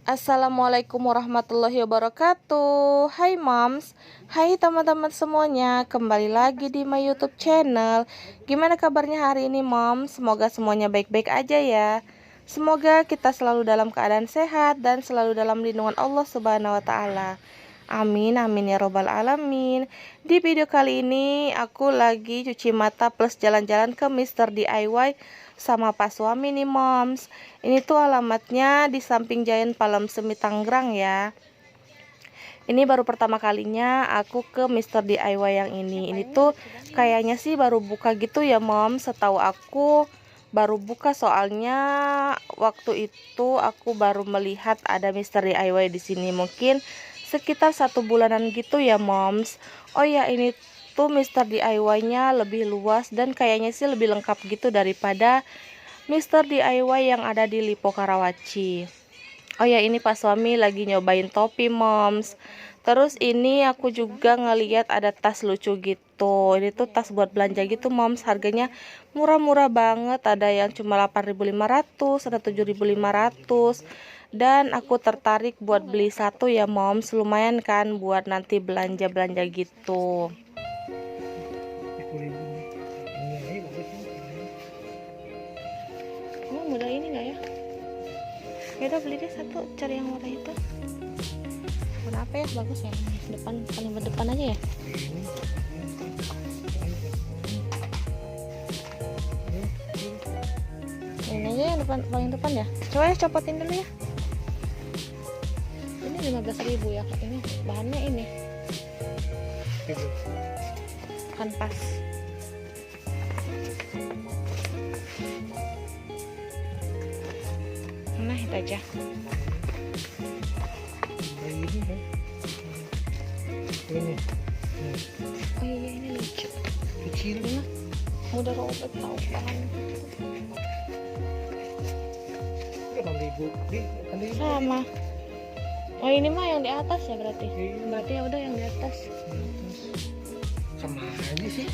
Assalamualaikum warahmatullahi wabarakatuh. Hai moms, hai teman-teman semuanya. Kembali lagi di my YouTube channel. Gimana kabarnya hari ini moms? Semoga semuanya baik-baik aja ya. Semoga kita selalu dalam keadaan sehat dan selalu dalam lindungan Allah Subhanahu wa taala. Amin amin ya robbal alamin. Di video kali ini aku lagi cuci mata plus jalan-jalan ke Mr. DIY sama pas suami nih moms. Ini tuh alamatnya di samping Giant Palem Semi Tangerang ya. Ini baru pertama kalinya aku ke Mr. DIY yang ini. Ini tuh kayaknya sih baru buka gitu ya moms. Setahu aku baru buka, soalnya waktu itu aku baru melihat ada Mr. DIY di sini. Mungkin sekitar 1 bulanan gitu ya moms. Oh ya, ini tuh Mr. DIY-nya lebih luas dan kayaknya sih lebih lengkap gitu daripada Mr. DIY yang ada di Lipo Karawaci. Oh ya, ini pas suami lagi nyobain topi moms. Terus ini aku juga ngeliat ada tas lucu gitu. Ini tuh tas buat belanja gitu moms. Harganya murah-murah banget. Ada yang cuma 8.500, ada 7.500. Dan aku tertarik buat beli satu ya moms. Lumayan kan buat nanti belanja-belanja gitu. Oh, model ini enggak ya? Ya udah beli deh satu, cari yang warna itu. Warna apa ya? Bagus ya. Depan, paling depan aja ya. Ini aja yang depan, paling depan ya. Coba ya copotin dulu ya. Ini 15.000 ya. Ini bahannya ini kanvas. Nah, itu aja. Oh iya, ini lucu. Kecil mah. Udah robek tau kan. Sama. Oh, ini mah yang di atas ya berarti. Berarti ya udah yang di atas. Sama aja sih.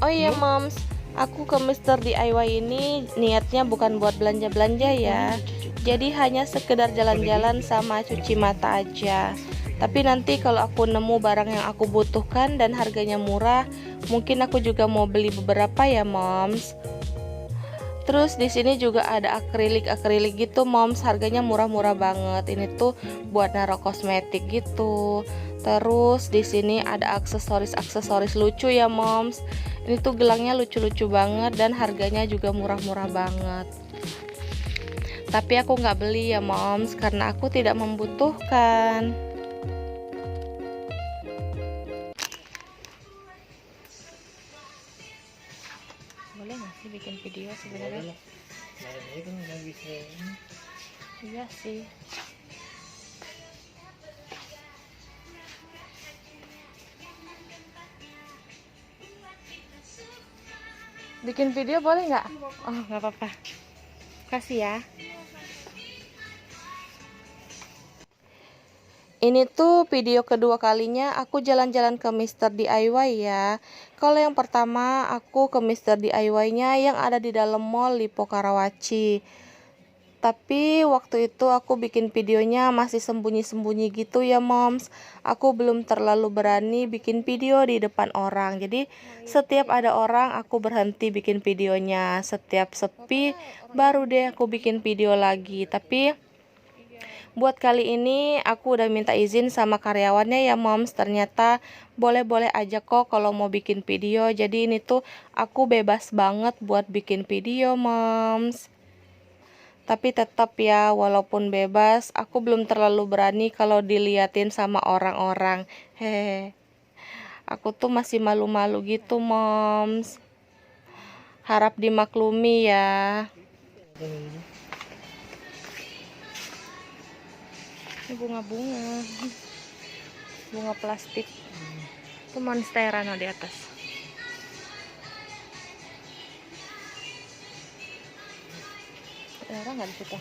Oh iya moms, aku ke Mr. DIY ini niatnya bukan buat belanja-belanja ya. Jadi hanya sekedar jalan-jalan sama cuci mata aja. Tapi nanti kalau aku nemu barang yang aku butuhkan dan harganya murah, mungkin aku juga mau beli beberapa ya moms. Terus di sini juga ada akrilik gitu moms, harganya murah-murah banget. Ini tuh buat naruh kosmetik gitu. Terus di sini ada aksesoris lucu ya moms. Ini tuh gelangnya lucu-lucu banget dan harganya juga murah-murah banget. Tapi aku nggak beli ya moms karena aku tidak membutuhkan. Boleh nggak sih bikin video sebenarnya? Iya sih. Bikin video boleh nggak? Oh, nggak apa-apa. Kasih ya. Ini tuh video kedua kalinya aku jalan-jalan ke Mr. DIY ya. Kalau yang pertama aku ke Mr. DIY-nya yang ada di dalam mall Lipo Karawaci. Tapi waktu itu aku bikin videonya masih sembunyi-sembunyi gitu ya moms. Aku belum terlalu berani bikin video di depan orang. Jadi setiap ada orang aku berhenti bikin videonya. Setiap sepi baru deh aku bikin video lagi. Tapi buat kali ini aku udah minta izin sama karyawannya ya moms. Ternyata boleh-boleh aja kok kalau mau bikin video. Jadi ini tuh aku bebas banget buat bikin video moms. Tapi tetap ya, walaupun bebas, aku belum terlalu berani kalau diliatin sama orang-orang. Hehe. Aku tuh masih malu-malu gitu moms. Harap dimaklumi ya. Ini bunga-bunga, bunga plastik. Itu monstera no di atas. Ada orang nggak di situ?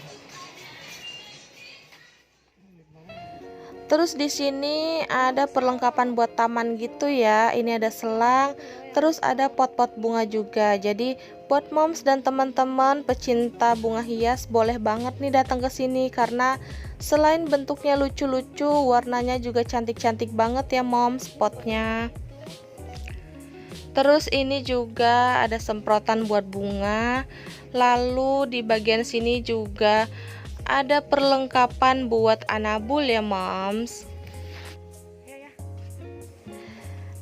Terus di sini ada perlengkapan buat taman gitu ya. Ini ada selang, terus ada pot-pot bunga juga. Jadi buat moms dan teman-teman pecinta bunga hias boleh banget nih datang ke sini karena selain bentuknya lucu-lucu, warnanya juga cantik-cantik banget ya moms potnya. Terus ini juga ada semprotan buat bunga. Lalu di bagian sini juga ada perlengkapan buat anabul ya moms.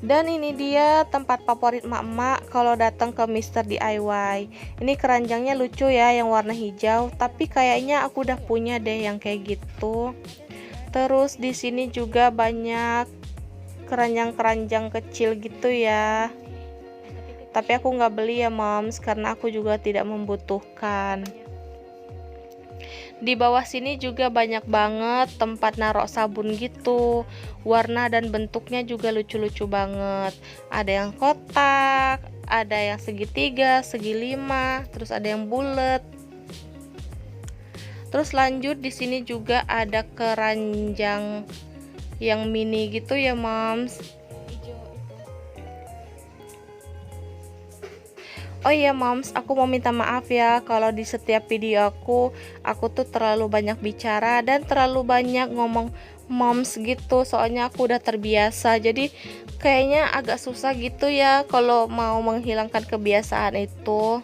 Dan ini dia tempat favorit emak-emak kalau datang ke Mr. DIY. Ini keranjangnya lucu ya yang warna hijau, tapi kayaknya aku udah punya deh yang kayak gitu. Terus di sini juga banyak keranjang-keranjang kecil gitu ya. Tapi aku nggak beli ya moms karena aku juga tidak membutuhkan. Di bawah sini juga banyak banget tempat naruh sabun gitu. Warna dan bentuknya juga lucu-lucu banget. Ada yang kotak, ada yang segitiga, segi lima, terus ada yang bulat. Terus lanjut di sini juga ada keranjang yang mini gitu ya moms. Oh iya moms, aku mau minta maaf ya kalau di setiap video aku tuh terlalu banyak bicara dan terlalu banyak ngomong moms gitu. Soalnya aku udah terbiasa, jadi kayaknya agak susah gitu ya kalau mau menghilangkan kebiasaan itu.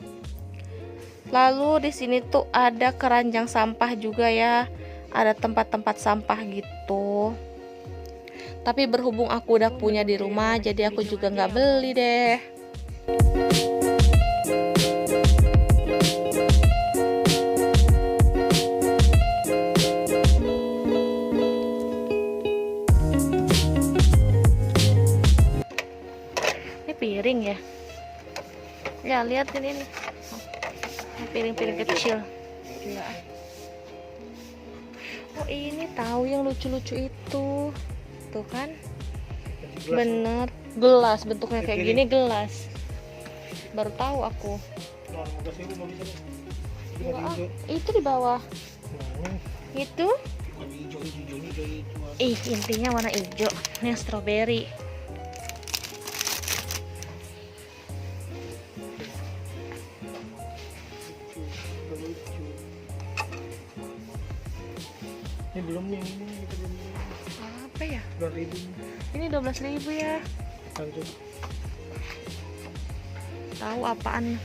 Lalu di sini tuh ada keranjang sampah juga ya, ada tempat-tempat sampah gitu. Tapi berhubung aku udah punya di rumah, jadi aku juga nggak beli deh. Piring ya, ya lihat ini nih, piring-piring kecil. Oh ini tahu yang lucu-lucu itu tuh kan, bener gelas bentuknya kayak gini, gelas baru tahu aku. Itu di bawah itu intinya warna hijau, ini strawberry. Ini belum yang ini kita belum. Apa ya? 12.000. Ini 12.000 ya. Lanjut. Tahu apaan?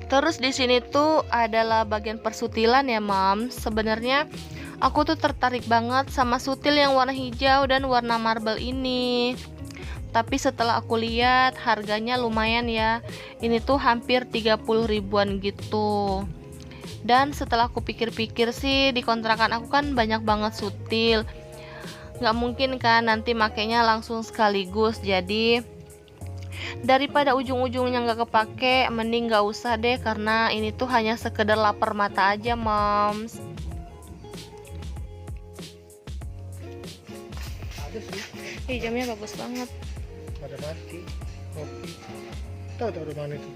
Terus di sini tuh adalah bagian persutilan ya, Mam. Sebenarnya aku tuh tertarik banget sama sutil yang warna hijau dan warna marble ini. Tapi setelah aku lihat harganya lumayan ya. Ini tuh hampir 30 ribuan gitu. Dan setelah aku pikir-pikir sih, di kontrakan aku kan banyak banget sutil. Nggak mungkin kan nanti makainya langsung sekaligus. Jadi daripada ujung-ujungnya nggak kepake, mending nggak usah deh, karena ini tuh hanya sekedar lapar mata aja, Moms. Ada sih. Jamnya bagus banget. Ada mati. Kopi. Tahu dari mana itu?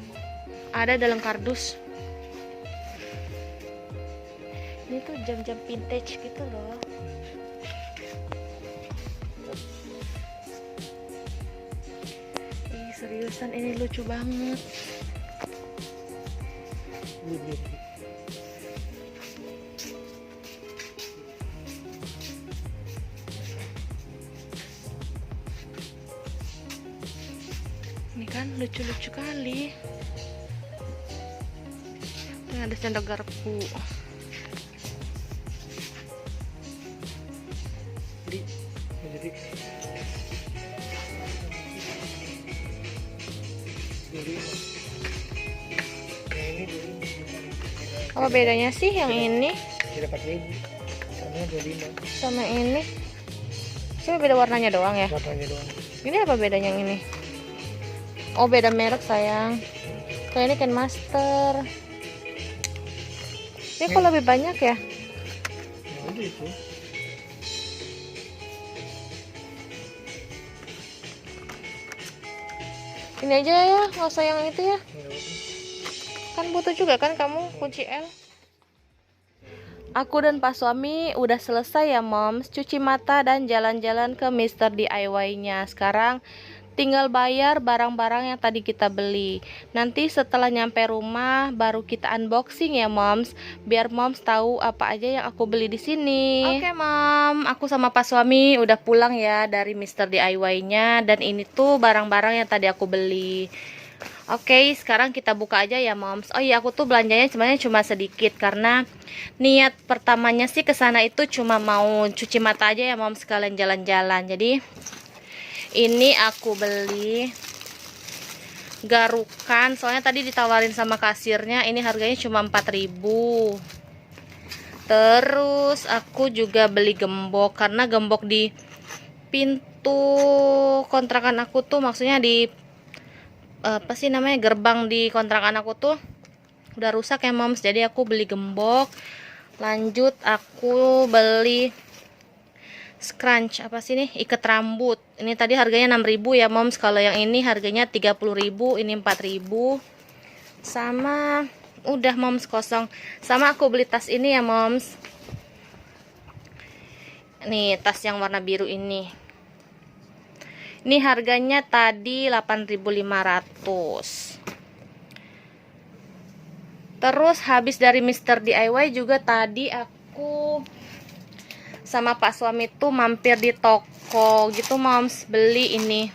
Ada dalam kardus. Ini tuh jam-jam vintage gitu loh. Ih, seriusan ini lucu banget. Ini. Ini kan lucu-lucu kali. Ini ada sendok garpu. Jadi Apa bedanya sih yang ini 4.000 sama 25 sama ini? Cuma beda warnanya doang ya? warnanya doang. Ini apa bedanya yang ini? Oh, beda merek sayang. Kayak ini Ken Master. Ini kok lebih banyak ya? Ya udah itu. Ini aja ya, nggak usah yang itu ya. Ya udah. Kan butuh juga kan kamu kunci L? Aku dan Pak Suami udah selesai ya moms, cuci mata dan jalan-jalan ke Mister DIY-nya. Sekarang tinggal bayar barang-barang yang tadi kita beli. Nanti setelah nyampe rumah baru kita unboxing ya moms, biar moms tahu apa aja yang aku beli di sini. Oke mom, aku sama Pak Suami udah pulang ya dari Mister DIY-nya, dan ini tuh barang-barang yang tadi aku beli. Oke, sekarang kita buka aja ya moms. Oh iya, aku tuh belanjanya sebenarnya cuma sedikit karena niat pertamanya sih ke sana itu cuma mau cuci mata aja ya moms, sekalian jalan-jalan. Jadi ini aku beli garukan, soalnya tadi ditawarin sama kasirnya, ini harganya cuma 4.000. Terus aku juga beli gembok karena gembok di pintu kontrakan aku tuh, maksudnya di apa sih namanya, gerbang di kontrakan aku tuh udah rusak ya moms, jadi aku beli gembok. Lanjut aku beli scrunch, apa sih nih, ikat rambut. Ini tadi harganya 6.000 ya moms, kalau yang ini harganya 30.000, ini 4.000. Sama udah moms, kosong. Sama aku beli tas ini ya moms, nih tas yang warna biru ini. Ini harganya tadi 8.500. Terus habis dari Mister DIY juga tadi aku sama Pak Suami tuh mampir di toko gitu moms, beli ini.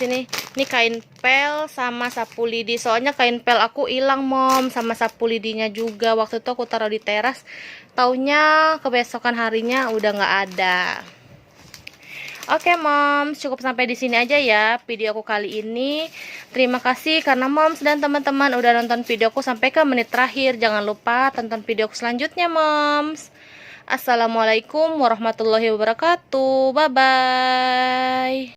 Sini, ini kain pel sama sapu lidi. Soalnya kain pel aku hilang mom, sama sapu lidinya juga. Waktu itu aku taruh di teras, taunya kebesokan harinya udah nggak ada. Oke moms, cukup sampai di sini aja ya video aku kali ini. Terima kasih karena moms dan teman-teman udah nonton videoku sampai ke menit terakhir. Jangan lupa tonton videoku selanjutnya moms. Assalamualaikum warahmatullahi wabarakatuh. Bye bye.